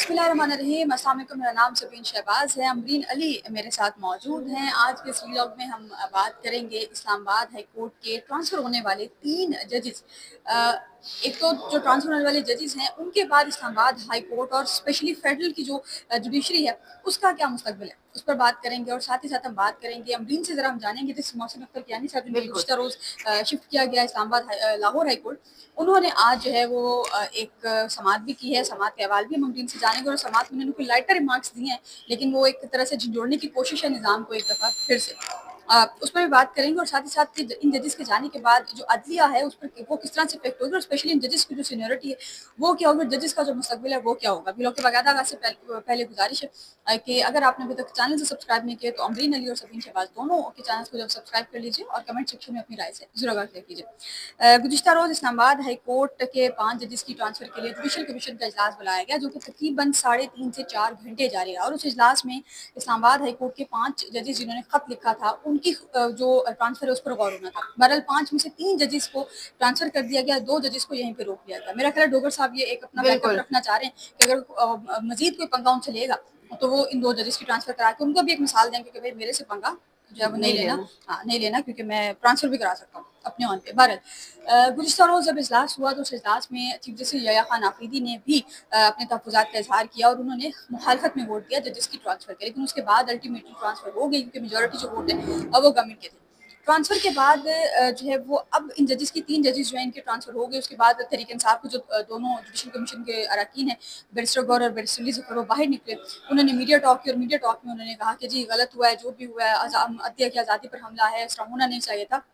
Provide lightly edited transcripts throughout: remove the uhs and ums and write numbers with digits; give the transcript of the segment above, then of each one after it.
बिस्मिल्लाहिर्रहमानिर्रहीम। अस्सलाम वालेकुम। मेरा नाम सबीन शहबाज है। अमरीन अली मेरे साथ मौजूद हैं। आज के इस व्लॉग में हम बात करेंगे इस्लामाबाद हाई कोर्ट के ट्रांसफ़र होने वाले 3 जजेस। एक तो जो ट्रांसफ़र होने वाले जजेस हैं उनके बाद इस्लामाबाद हाई कोर्ट और स्पेशली फेडरल की जो जुडिशरी है उसका क्या मुस्तकबिल है, उस पर बात करेंगे। और साथ ही साथ हम बात करेंगे अमरीन से, ज़रा हम जानेंगे जिस मोहसिन अख्तर कियानी साहब जिनको बिल्कुल। गुज़िश्ता रोज़ शिफ्ट किया गया इस्लामाबाद लाहौर हाई कोर्ट, उन्होंने आज जो है वो एक समाअत भी की है। समाअत के अहवाल भी हम अमरीन से जानेंगे और समाअत में उन्होंने कोई लाइटर रिमार्क्स दिए हैं, लेकिन वो एक तरह से झिझोड़ने की कोशिश है निज़ाम को एक दफ़ा फिर से। उस पर भी बात करेंगे और साथ ही साथ कि इन जजेस के जाने के बाद जो अदलिया है उस पर वो किस तरह से इफेक्ट होगी और स्पेशली इन जजेस की जो सीनियरिटी है वो क्या होगी, जजेस का जो मुस्तकबिल है वो क्या होगा। व्लॉग के बाकायदा से पहले गुजारिश है कि अगर आपने अभी तक चैनल से सब्सक्राइब नहीं किया तो अमरीन अली और सबीन शहबाज दोनों के चैनल को जब सब्सक्राइब कर लीजिए और कमेंट सेक्शन में अपनी राय से जरूर आगाह शेयर कीजिए। गुज़िश्ता रोज़ इस्लामाबाद हाई कोर्ट के 5 जजेस की ट्रांसफ़र के लिए जुडिशल कमीशन का इजलास बुलाया गया, जो कि तकरीबन 3.5 से 4 घंटे जारी रहा। और उस इजलास में इस्लामाबाद हाई कोर्ट के 5 जजेस जिन्होंने खत लिखा था उनकी जो ट्रांसफ़र है उस पर गौर होना था। बहरहाल 5 में से 3 जजेस को ट्रांसफ़र कर दिया गया, 2 जजेस को यहीं पे रोक दिया गया। मेरा ख्याल है डोगर साहब ये एक अपना बैकअप बिल्कुल। रखना चाह रहे हैं कि अगर मजीद कोई पंगा उनसे लेगा तो वो इन 2 जजेस की ट्रांसफ़र करा के उनको भी एक मिसाल देंगे कि भाई मेरे से पंगा जो है वो नहीं नहीं लेना। लेना। हाँ, नहीं लेना, क्योंकि मैं ट्रांसफ़र भी करा सकता हूँ अपने ऑन पे। बहरहाल गुज़िश्ता रोज़ जब इजलास हुआ तो उस इजलास में चीफ जस्टिस यहया खान आफरीदी ने भी अपने तहफ़्फ़ुज़ात का इज़हार किया और उन्होंने मुखालफत में वोट दिया जजेस की ट्रांसफ़र के। लेकिन उसके बाद अल्टीमेटली ट्रांसफ़र हो गई क्योंकि मेजॉरिटी जो वोट है वो गवर्नमेंट के थे। ट्रांसफ़र के बाद जो है वो अब इन जजेस की 3 जजेस जो हैं इनके ट्रांसफ़र हो गए। उसके बाद तहरीक इंसाफ के जो दोनों जुडिशल कमीशन के अरकान हैं, बैरिस्टर गौर और बैरिस्टर अली ज़फ़र, वो बाहर निकले। उन्होंने मीडिया टॉक की और मीडिया टॉक में उन्होंने कहा कि जी गलत हुआ है, जो भी हुआ है अदलिया की आज़ादी पर हमला है, इस तरह होना नहीं चाहिए था।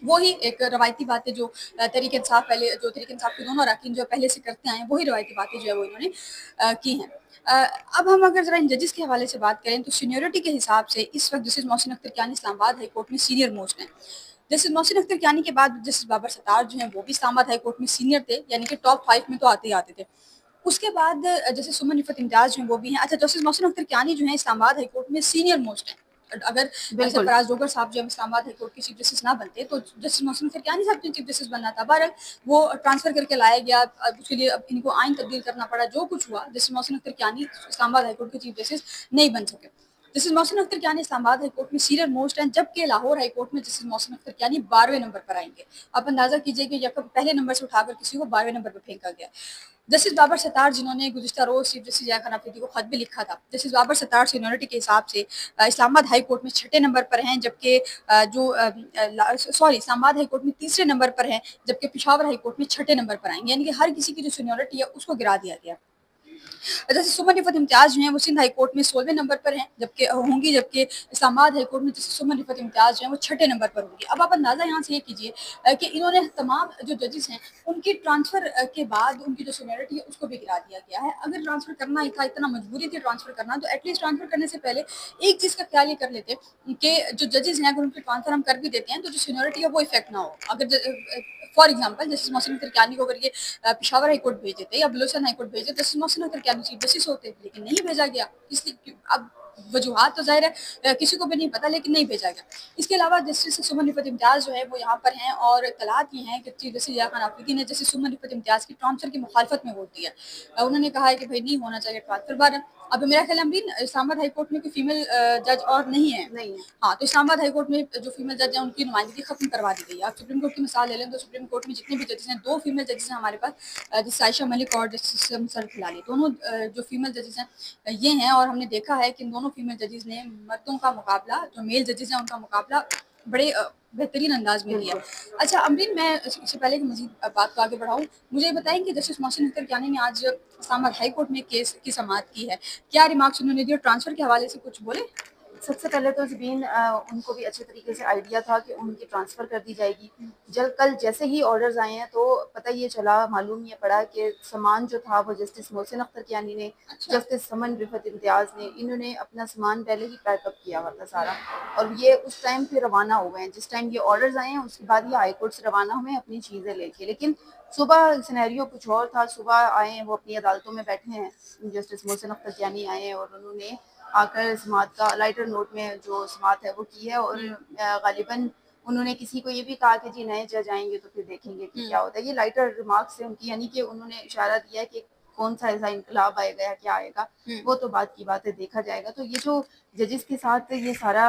वही एक रवायती बातें जो तहरीक इंसाफ तहरीक इंसाफ के दोनों अरकान जो पहले से करते आए हैं, वही रवायती बातें जो है वो इन्होंने की हैं। अब हम अगर ज़रा इन जजेस के हवाले से बात करें तो सीनियरिटी के हिसाब से इस वक्त justice Mohsin Akhtar Kayani Islamabad high court में सीनियर मोस्ट हैं। जस्टिस मोहसिन अख्तर कियानी के बाद जस्टिस बाबर सत्तार जो हैं वो भी इस्लामाबाद हाई कोर्ट में सीनियर थे, यानी कि टॉप 5 में तो आते ही आते थे। उसके बाद जस्टिस सुमन रिफ़त इम्तियाज़ जो हैं वो भी हैं। अच्छा, जस्टिस मोहसिन अख्तर कियानी जो हैं इस्लामाबाद हाई कोर्ट में सीनियर मोस्ट हैं। अगर बिल्कुल। सरफराज डोगर साहब जब इस्लामाबाद हाई कोर्ट के चीफ जस्टिस ना बनते तो जस्टिस मोहसिन अख्तर कियानी साहब को चीफ जस्टिस बनना था। बहरहाल वो ट्रांसफ़र करके लाया गया। अब उसके लिए अब इनको आइन तब्दील करना पड़ा। जो कुछ हुआ, justice Mohsin Akhtar Kayani Islamabad high court के चीफ जस्टिस नहीं बन सके। Justice Mohsin Akhtar Kayani Islamabad high court में सीनियर मोस्ट हैं, जबकि लाहौर हाई कोर्ट में जस्टिस मोहसिन अख्तर कियानी 12वें नंबर पर आएंगे। आप अंदाज़ा कीजिए कि यकम पहले नंबर से उठाकर किसी को 12वें नंबर पर फेंका गया। जस्टिस बाबर सत्तार जिन्होंने गुज़िश्ता रोज़ चीफ जस्टिस यहया खान आफरीदी को खत भी लिखा था, जस्टिस बाबर सत्तार सीनियरिटी के हिसाब से इस्लामाबाद हाई कोर्ट में 6ठे नंबर पर हैं, जबकि इस्लामाबाद हाई कोर्ट में 3रे नंबर पर हैं, जबकि पेशावर हाई कोर्ट में 6ठे नंबर पर आएंगे। यानी कि हर किसी की जो सीनियरिटी है उसको गिरा दिया गया। जैसे सुमन रिफ़त इम्तियाज़ जो हैं वो सिंध हाई कोर्ट में 16वें नंबर पर हैं, जबकि इस्लामाबाद हाई कोर्ट में जैसे सुमन रिफ़त इम्तियाज़ जो हैं वो 6ठे नंबर पर होंगी। अब आप अंदाज़ा यहाँ से ये कीजिए कि इन्होंने तमाम जो जजेस हैं उनकी ट्रांसफ़र के बाद उनकी जो सीनियरिटी है उसको भी गिरा दिया गया है। अगर ट्रांसफ़र करना ही था, इतना मजबूरी थी ट्रांसफ़र करना, तो एटलीस्ट ट्रांसफ़र करने से पहले एक चीज़ का ख्याल ये कर लेते कि जो जजेस हैं अगर उनकी ट्रांसफ़र हम कर भी देते हैं तो जो सीनियरिटी है वो इफेक्ट ना हो। अगर for example justice Mohsin Akhtar Kayani को अगर ये पेशावर हाई कोर्ट भेज देते या बलोचन हाई कोर्ट भेज देते, justice Mohsin Akhtar Kayani chief justice होते, लेकिन नहीं भेजा गया। इसलिए अब वजूहात तो ज़ाहिर है किसी को भी नहीं पता, लेकिन नहीं भेजा गया। इसके अलावा जस्टिस सुमन रिफ़त इम्तियाज़ जो है वो यहाँ पर हैं और इत्तलात ये हैं कि चीफ जस्टिस यहया खान आफरीदी ने जस्टिस सुमन रिफ़त इम्तियाज़ की ट्रांसफ़र की मुखालफत में वोट दिया। उन्होंने कहा है कि भाई नहीं होना चाहिए ट्रांसफ़र। बहरहाल अब मेरा ख्याल है अमरीन इस्लामाबाद हाई कोर्ट में कोई फीमेल जज और नहीं है। नहीं है। हाँ, तो इस्लामाबाद हाई कोर्ट में जो फीमेल जज हैं उनकी नुमाइंदगी खत्म करवा दी गई है। आप सुप्रीम कोर्ट की मिसाल ले लें तो सुप्रीम कोर्ट में जितने भी जजेस हैं, 2 फीमेल जजेस हैं हमारे पास, जैसे आयशा मलिक और जस्टिस मुसर्रत हिलाली। दोनों जो फीमेल जजेस हैं ये हैं और हमने देखा है कि इन दोनों फीमेल जजेस ने मर्दों का मुकाबला, जो मेल जजेस हैं उनका मुकाबला बड़े बेहतरीन अंदाज में किया। बिल्कुल। अच्छा अमरीन, मैं इससे पहले कि मज़ीद बात को आगे बढ़ाऊँ, मुझे ये बताएँ कि जस्टिस मोहसिन अख्तर कियानी ने आज इस्लामाबाद हाई कोर्ट में केस की समाअत की है। क्या रिमार्क्स उन्होंने दिए और ट्रांसफ़र के हवाले से कुछ बोले? सबसे पहले तो ज़बीन उनको भी अच्छे तरीके से आइडिया था कि उनकी ट्रांसफ़र कर दी जाएगी। कल जैसे ही ऑर्डर्स आए हैं तो पता ये चला, मालूम ये पड़ा कि सामान जो था वो जस्टिस मोहसिन अख्तर कियानी ने, अच्छा। जस्टिस समन रिफ़त इम्तियाज़ ने, इन्होंने अपना सामान पहले ही पैकअप किया हुआ था सारा, और ये उस टाइम पे रवाना हो गए हैं। जिस टाइम ये ऑर्डर्स आए हैं उसके बाद ये हाई कोर्ट से रवाना हुए अपनी चीज़ें लेके। लेकिन सुबह सिनेरियो कुछ और था। सुबह आए हैं, वो अपनी अदालतों में बैठे हैं, जस्टिस मोहसिन अख्तर कियानी आए हैं और उन्होंने आकर समाअत का लाइटर नोट में जो समाअत है वो की है। और गालिबन उन्होंने किसी को ये भी कहा कि जी नए जज आएंगे तो फिर देखेंगे कि क्या होता है। ये लाइटर रिमार्क्स से उनकी, यानी कि उन्होंने इशारा दिया है कि کون سا ایسا انقلاب آئے گا یا کیا آئے گا، وہ تو بات کی بات ہے، دیکھا جائے گا. تو یہ جو ججز کے ساتھ یہ سارا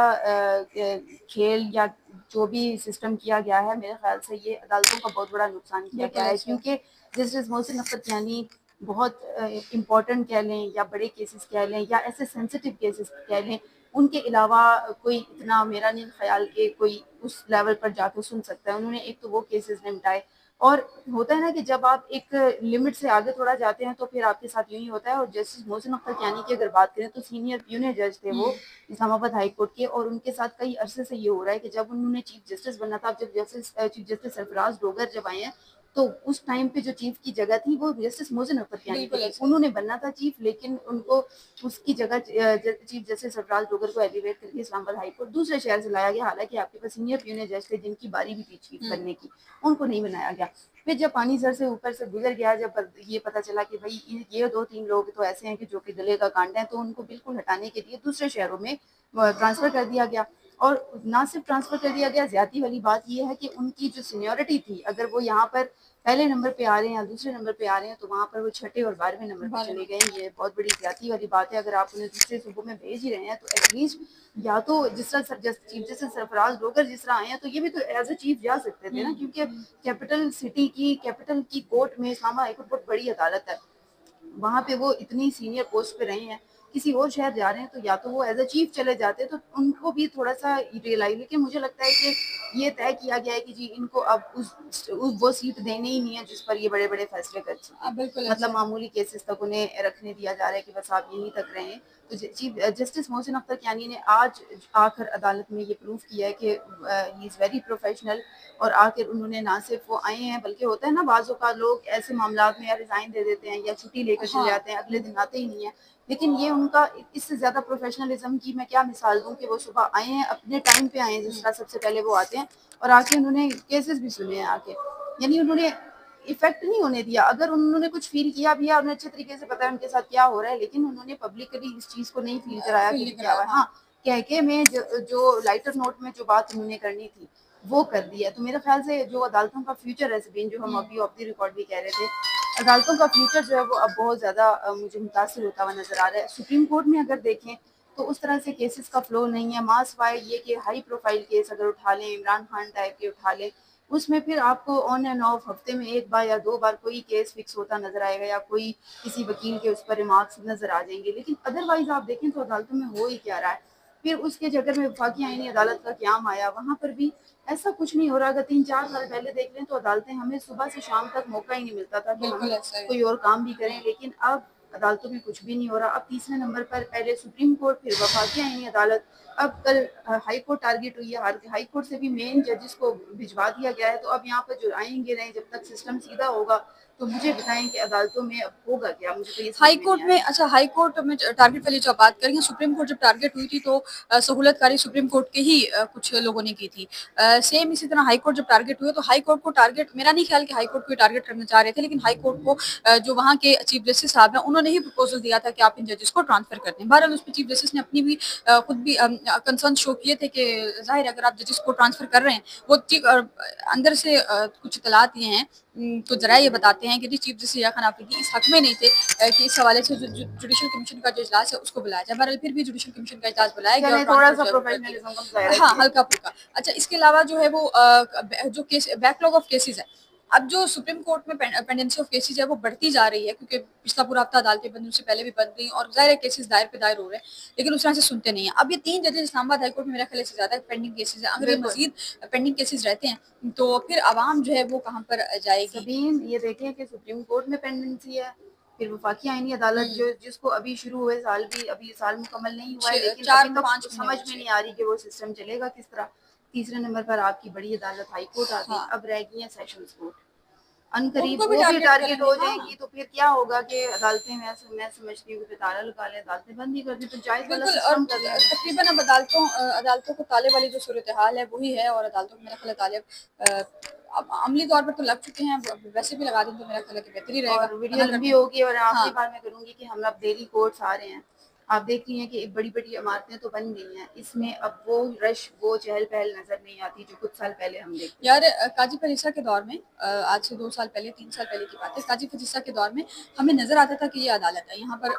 کھیل یا جو بھی سسٹم کیا گیا ہے، میرے خیال سے یہ عدالتوں کا بہت بڑا نقصان کیا گیا ہے. کیونکہ جسٹس محسن نفرتیانی بہت امپورٹنٹ کہہ لیں یا بڑے کیسز کہہ لیں یا ایسے سینسیٹیو کیسز کہہ لیں، ان کے علاوہ کوئی اتنا میرا نہیں خیال کہ کوئی اس لیول پر جا کے سن سکتا ہے. انہوں نے ایک تو وہ کیسز نمٹائے، اور ہوتا ہے نا کہ جب آپ ایک لمٹ سے آگے تھوڑا جاتے ہیں تو پھر آپ کے ساتھ یوں ہی ہوتا ہے. اور جسٹس محسن اختر کی اگر بات کریں تو سینئر پیونیر جج تھے وہ اسلام آباد ہائی کورٹ کے، اور ان کے ساتھ کئی عرصے سے یہ ہو رہا ہے کہ جب انہوں نے چیف جسٹس بننا تھا، جب چیف جسٹس سرفراز ڈوگر جب آئے ہیں تو اس ٹائم پہ جو چیف کی جگہ تھی وہ جسٹس محسن اختر تھی. انہوں نے بننا تھا چیف، لیکن ان کو اس کی جگہ چیف جسٹس سرفراز ڈوگر کو ایلیویٹ کر کے اسلام آباد ہائی کورٹ دوسرے شہر سے لایا گیا. حالانکہ آپ کے پاس سینئر پیونیر جج تھے جن کی باری بھی تھی چیف بننے کی، ان کو نہیں بنایا گیا. پھر جب پانی سر سے اوپر سے گزر گیا، جب یہ پتا چلا کہ بھائی یہ 2-3 لوگ تو ایسے ہیں کہ جو کہ گلے کا کانٹا ہے، تو ان کو بالکل ہٹانے کے لیے دوسرے شہروں میں ٹرانسفر کر دیا گیا. اور نہ صرف ٹرانسفر کر دیا گیا، زیادتی والی بات یہ ہے کہ ان کی جو سینیورٹی تھی، اگر وہ یہاں پر پہلے نمبر پہ آ رہے ہیں یا دوسرے نمبر پہ آ رہے ہیں تو وہاں پر وہ 6 اور 12ویں نمبر پہ چلے گئے. یہ بہت بڑی زیادتی والی بات ہے. اگر آپ انہیں دوسرے صوبوں میں بھیج ہی رہے ہیں تو ایٹ لیسٹ یا تو جس طرح چیف جسٹس سرفراز ڈوگر جس طرح آئے ہیں تو یہ بھی تو ایز اے چیف جا سکتے تھے نا. کیونکہ کیپٹل سٹی کی کیپٹل کی کورٹ میں اسلام آباد ہائی کورٹ بہت بڑی عدالت ہے، وہاں پہ وہ اتنی سینئر پوسٹ پہ رہے ہیں. کسی اور شہر جا رہے ہیں تو یا تو وہ ایز اے چیف چلے جاتے تو ان کو بھی تھوڑا سا ریئلائز. لیکن مجھے لگتا ہے کہ یہ طے کیا گیا ہے کہ جی ان کو اب وہ سیٹ دینے ہی نہیں ہے جس پر یہ بڑے بڑے فیصلے کر سکیں. مطلب معمولی کیسز تک انہیں رکھنے دیا جا رہا ہے کہ بس آپ یہیں تک رہیں. تو چیف جسٹس محسن اختر کیانی نے آج آ کر عدالت میں یہ پروف کیا ہے کہ ہی از ویری پروفیشنل. اور آ کر انہوں نے نہ صرف وہ آئے ہیں بلکہ ہوتا ہے نا بعض اوقات لوگ ایسے معاملات میں یا ریزائن دے دیتے ہیں یا چھٹی لے کر چلے جاتے ہیں، اگلے دن آتے ہی نہیں ہیں. لیکن یہ ان کا اس سے زیادہ پروفیشنلزم کی میں کیا مثال دوں کہ وہ صبح آئے ہیں، اپنے ٹائم پہ آئے ہیں جس طرح سب سے پہلے وہ آتے ہیں، اور آ کے انہوں نے کیسز بھی سنے ہیں آ کے. یعنی انہوں نے افیکٹ نہیں ہونے دیا. اگر انہوں نے کچھ فیل کیا بھی ہے، انہیں اچھے طریقے سے پتا ہے ان کے ساتھ کیا ہو رہا ہے، لیکن انہوں نے پبلکلی اس چیز کو نہیں فیل کرایا کہ کیا ہوا ہے. ہاں، کہہ میں جو لائٹر نوٹ میں جو بات انہوں نے کرنی تھی وہ کر دی ہے. تو میرے خیال سے جو عدالتوں کا فیوچر ہے سبین، جو ہم ابھی آف دی ریکارڈ بھی کہہ رہے تھے، عدالتوں کا فیوچر جو ہے وہ اب بہت زیادہ مجھے متاثر ہوتا ہوا نظر آ رہا ہے. سپریم کورٹ میں اگر دیکھیں تو اس طرح سے کیسز کا فلو نہیں ہے. ماس وائے یہ کہ ہائی پروفائل کیس اگر اٹھا لیں، عمران خان ٹائپ کے اٹھا لیں، اس میں پھر آپ کو آن اینڈ آف ہفتے میں 1 بار یا 2 بار کوئی کیس فکس ہوتا نظر آئے گا، یا کوئی کسی وکیل کے اس پر ریمارکس نظر آ جائیں گے. لیکن ادروائز آپ دیکھیں تو عدالتوں میں ہو ہی کیا رہا ہے. پھر اس کے جگہ میں وفاقی آئینی عدالت کا قیام آیا، وہاں پر بھی ایسا کچھ نہیں ہو رہا. اگر 3-4 سال پہلے دیکھ لیں تو عدالتیں ہمیں صبح سے شام تک موقع ہی نہیں ملتا تھا کہ ہم کوئی اور کام بھی کریں. لیکن اب عدالتوں میں کچھ بھی نہیں ہو رہا. اب تیسرے نمبر پر پہلے سپریم کورٹ، پھر وفاقی آئینی عدالت، اب کل ہائی کورٹ ٹارگیٹ ہوئی ہے. ہائی کورٹ سے بھی مین ججز کو بھجوا دیا گیا ہے. تو اب یہاں پر جو آئیں گے نہیں، جب تک سسٹم سیدھا ہوگا تو مجھے بتائیں کہ عدالتوں میں اب ہوگا کیا. مجھے تو یہ ہائی کورٹ میں، اچھا ہائی کورٹ میں ٹارگیٹ والی جو بات کریں گے، سپریم کورٹ جب ٹارگیٹ ہوئی تھی تو سہولت کاری سپریم کورٹ کے ہی کچھ لوگوں نے کی تھی. سیم اسی طرح ہائی کورٹ جب ٹارگیٹ ہوئے تو ہائی کورٹ کو ٹارگیٹ، میرا نہیں خیال کہ ہائی کورٹ کو ٹارگیٹ کرنا چاہ رہے تھے، لیکن ہائی کورٹ کو جو وہاں کے چیف جسٹس صاحب ہیں انہوں نے ہی پروپوزل دیا تھا کہ آپ ان ججز کو ٹرانسفر کر دیں. بہرحال اس پہ چیف جسٹس نے اپنی بھی خود بھی کنسرن شو کیے تھے کہ ظاہر ہے اگر آپ ججز کو ٹرانسفر کر رہے ہیں، وہ اندر سے کچھ اطلاعات یہ ہیں تو ذرائع یہ بتاتے ہیں کہ چیف جسٹس یا خان آفریدی اس حق میں نہیں تھے کہ اس حوالے سے جوڈیشل کمیشن کا جو اجلاس ہے اس کو بلایا جائے. بہرحال پھر بھی جوڈیشل کمیشن کا اجلاس بلایا گیا اور تھوڑا ٹرانسفر سا جو ہے وہ کر دیا. پروفیشنلزم کا مظاہرہ ہاں، کیا. ہلکا پھلکا. اچھا، اس کے علاوہ جو ہے وہ جو case back log of cases ہے، اب جو سپریم کورٹ میں پینڈنسی آف کیسز ہے وہ بڑھتی جا رہی ہے، کیونکہ پچھلا پورا ہفتہ عدالتیں بند، اس سے پہلے بھی بند رہی اور ظاہر کیسز دائر پہ دائر ہو رہے ہیں، لیکن اس طرح سے سنتے نہیں ہیں. اب یہ 3 ججز اسلام آباد ہائی کورٹ میں میرا خیال سے زیادہ پینڈنگ کیسز ہیں. اگر یہ مزید پینڈنگ کیسز رہتے ہیں تو پھر عوام جو ہے وہ کہاں پر جائے گی. سبین یہ دیکھیں کہ سپریم کورٹ میں پینڈنسی ہے، پھر وفاقی آئینی عدالت جس کو ابھی شروع ہوئے سال بھی ابھی سال مکمل نہیں ہوا ہے، لیکن ابھی تک سمجھ میں نہیں آ رہی کہ وہ سسٹم چلے گا کس طرح. تیسرے نمبر پر آپ کی بڑی عدالت ہائی کورٹ آ گئی. اب رہ گئی ہیں سیشنز کورٹ. ان قریب وہ بھی ٹارگیٹ ہو جائیں گی تو پھر کیا ہوگا کہ عدالتیں، میں سمجھتی ہوں کہ تالا لگا لیں، عدالتیں بند ہی کر دیں، تو جائز والا سسٹم کر لیں. تقریباً اب عدالتوں کو تالے والی جو صورتحال ہے وہی ہے، اور عدالتوں کو میرا خیال تالے عملی طور پر تو لگ چکے ہیں، ویسے بھی لگا دیں تو میرا خیال ہے کہ بہتر ہی رہے گا. اور ویڈیو لمبی ہوگی اور آخری بار میں کروں گی کہ ہم اب ڈیلی کورٹس آ رہے ہیں آپ دیکھ رہی ہیں کہ بڑی بڑی عمارتیں تو بن گئی ہیں، اس میں اب وہ رش، وہ چہل پہل نظر نہیں آتی جو کچھ سال پہلے ہم دیکھتے یار قاضی فرشتہ کے دور میں آج سے 2 سال پہلے 3 سال پہلے کی بات ہے، قاضی فرشتہ کے دور میں ہمیں نظر آتا تھا کہ یہ عدالت ہے، یہاں پر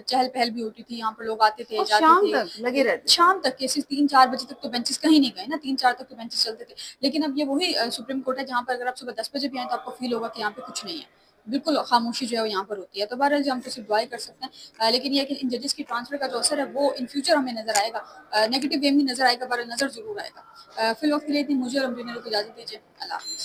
چہل پہل بھی ہوتی تھی، یہاں پر لوگ آتے تھے اور جاتے شام تک تھے، لگے رہتے تھے۔ شام تک کیسز 3-4 بجے تک تو بینچز کہیں نہیں گئے نا، 3-4 تک تو بینچز چلتے تھے، لیکن اب یہ وہی سپریم کورٹ ہے جہاں پر اگر آپ صبح 10 بجے بھی آئیں تو آپ کو فیل ہوگا کہ یہاں پہ کچھ نہیں ہے، بالکل خاموشی جو ہے وہ یہاں پر ہوتی ہے۔ تو بہرحال ہم تو صرف دعائیں کر سکتے ہیں، لیکن یہ ہے کہ ان ججز کی ٹرانسفر کا جو اثر ہے وہ ان فیوچر ہمیں نظر آئے گا، نیگیٹو وے میں نظر آئے گا، بہرحال نظر ضرور آئے گا۔ فی الوقت کے لیے اتنی، مجھے اور امریکہ کو اجازت دیجیے، اللہ حافظ۔